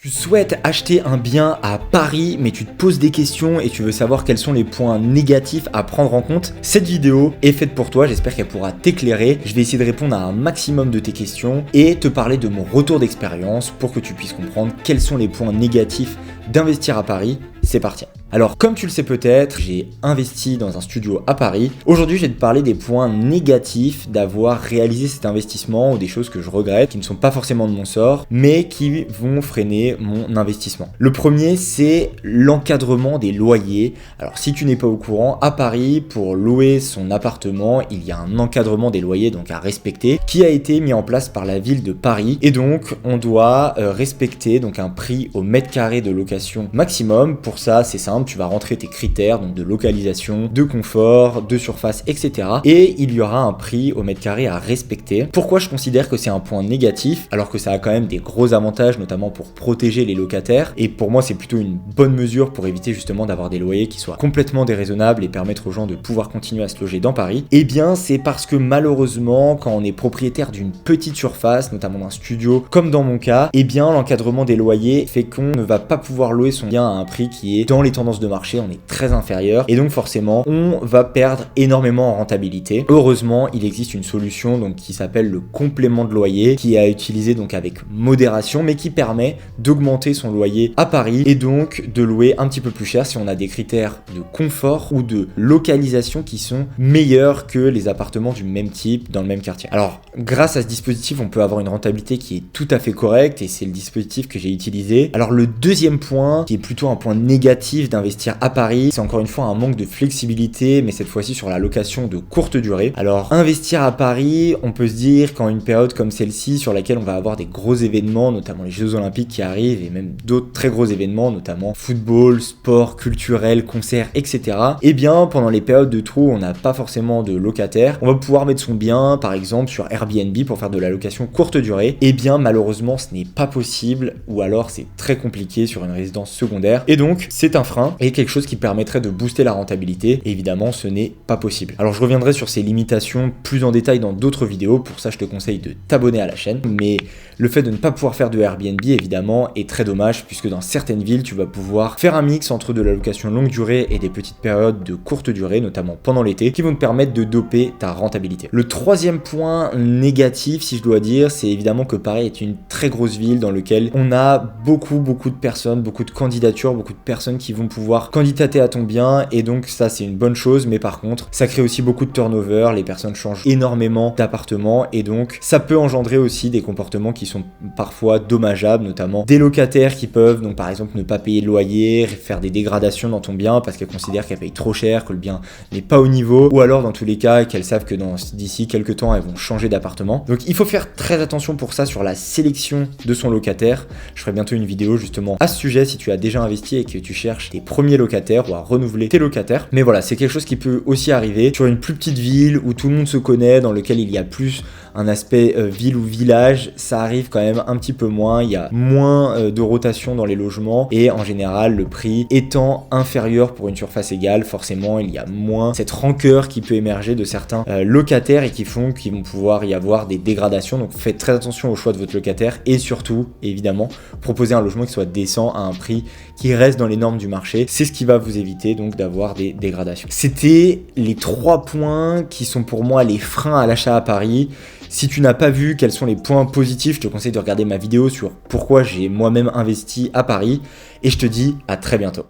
Tu souhaites acheter un bien à Paris, mais tu te poses des questions et tu veux savoir quels sont les points négatifs à prendre en compte. Cette vidéo est faite pour toi, j'espère qu'elle pourra t'éclairer. Je vais essayer de répondre à un maximum de tes questions et te parler de mon retour d'expérience pour que tu puisses comprendre quels sont les points négatifs d'investir à Paris. C'est parti. Alors, comme tu le sais peut-être, j'ai investi dans un studio à Paris. Aujourd'hui, je vais te parler des points négatifs d'avoir réalisé cet investissement ou des choses que je regrette, qui ne sont pas forcément de mon sort, mais qui vont freiner mon investissement. Le premier, c'est l'encadrement des loyers. Alors, si tu n'es pas au courant, à Paris, pour louer son appartement, il y a un encadrement des loyers donc à respecter, qui a été mis en place par la ville de Paris. Et donc, on doit respecter donc un prix au mètre carré de location maximum. Pour ça, c'est simple, tu vas rentrer tes critères donc de localisation, de confort, de surface, etc. Et il y aura un prix au mètre carré à respecter. Pourquoi je considère que c'est un point négatif, alors que ça a quand même des gros avantages, notamment pour protéger les locataires. Et pour moi, c'est plutôt une bonne mesure pour éviter justement d'avoir des loyers qui soient complètement déraisonnables et permettre aux gens de pouvoir continuer à se loger dans Paris. Eh bien, c'est parce que malheureusement, quand on est propriétaire d'une petite surface, notamment d'un studio, comme dans mon cas, eh bien, l'encadrement des loyers fait qu'on ne va pas pouvoir louer son bien à un prix qui est dans les tendances de marché, on est très inférieur et donc forcément on va perdre énormément en rentabilité. Heureusement, il existe une solution donc qui s'appelle le complément de loyer, qui est à utiliser donc avec modération, mais qui permet d'augmenter son loyer à Paris et donc de louer un petit peu plus cher si on a des critères de confort ou de localisation qui sont meilleurs que les appartements du même type dans le même quartier. Alors grâce à ce dispositif, on peut avoir une rentabilité qui est tout à fait correcte et c'est le dispositif que j'ai utilisé. Alors le deuxième point, qui est plutôt un point négatif d'investir à Paris, c'est encore une fois un manque de flexibilité, mais cette fois-ci sur la location de courte durée. Alors investir à Paris, on peut se dire qu'en une période comme celle-ci, sur laquelle on va avoir des gros événements, notamment les Jeux Olympiques qui arrivent et même d'autres très gros événements, notamment football, sport, culturel, concerts, etc. Eh bien, pendant les périodes de trou, on n'a pas forcément de locataires. On va pouvoir mettre son bien, par exemple, sur Airbnb pour faire de la location courte durée. Eh bien, malheureusement, ce n'est pas possible, ou alors c'est très compliqué sur une résidence secondaire. Et donc, c'est un frein et quelque chose qui permettrait de booster la rentabilité. Et évidemment, ce n'est pas possible. Alors, je reviendrai sur ces limitations plus en détail dans d'autres vidéos. Pour ça, je te conseille de t'abonner à la chaîne. Mais le fait de ne pas pouvoir faire de Airbnb, évidemment, est très dommage puisque dans certaines villes, tu vas pouvoir faire un mix entre de la location longue durée et des petites périodes de courte durée, notamment pendant l'été, qui vont te permettre de doper ta rentabilité. Le troisième point négatif, si je dois dire, c'est évidemment que Paris est une très grosse ville dans laquelle on a beaucoup de personnes, beaucoup de candidatures, beaucoup de personnes qui vont pouvoir candidater à ton bien et donc ça c'est une bonne chose, mais par contre ça crée aussi beaucoup de turnover, les personnes changent énormément d'appartements et donc ça peut engendrer aussi des comportements qui sont parfois dommageables, notamment des locataires qui peuvent donc par exemple ne pas payer le loyer, faire des dégradations dans ton bien parce qu'elles considèrent qu'elles payent trop cher, que le bien n'est pas au niveau, ou alors dans tous les cas qu'elles savent que d'ici quelques temps elles vont changer d'appartement. Donc il faut faire très attention pour ça sur la sélection de son locataire. Je ferai bientôt une vidéo justement à ce sujet si tu as déjà investi et que tu cherches tes premiers locataires ou à renouveler tes locataires. Mais voilà, c'est quelque chose qui peut aussi arriver sur une plus petite ville où tout le monde se connaît, dans lequel il y a plus un aspect ville ou village, ça arrive quand même un petit peu moins, il y a moins de rotation dans les logements et en général le prix étant inférieur pour une surface égale, forcément il y a moins cette rancœur qui peut émerger de certains locataires et qui vont pouvoir y avoir des dégradations. Donc faites très attention au choix de votre locataire et surtout évidemment proposer un logement qui soit décent à un prix qui reste dans les normes du marché. C'est ce qui va vous éviter donc d'avoir des dégradations. C'était les 3 points qui sont pour moi les freins à l'achat à Paris. Si tu n'as pas vu quels sont les points positifs, je te conseille de regarder ma vidéo sur pourquoi j'ai moi-même investi à Paris et je te dis à très bientôt.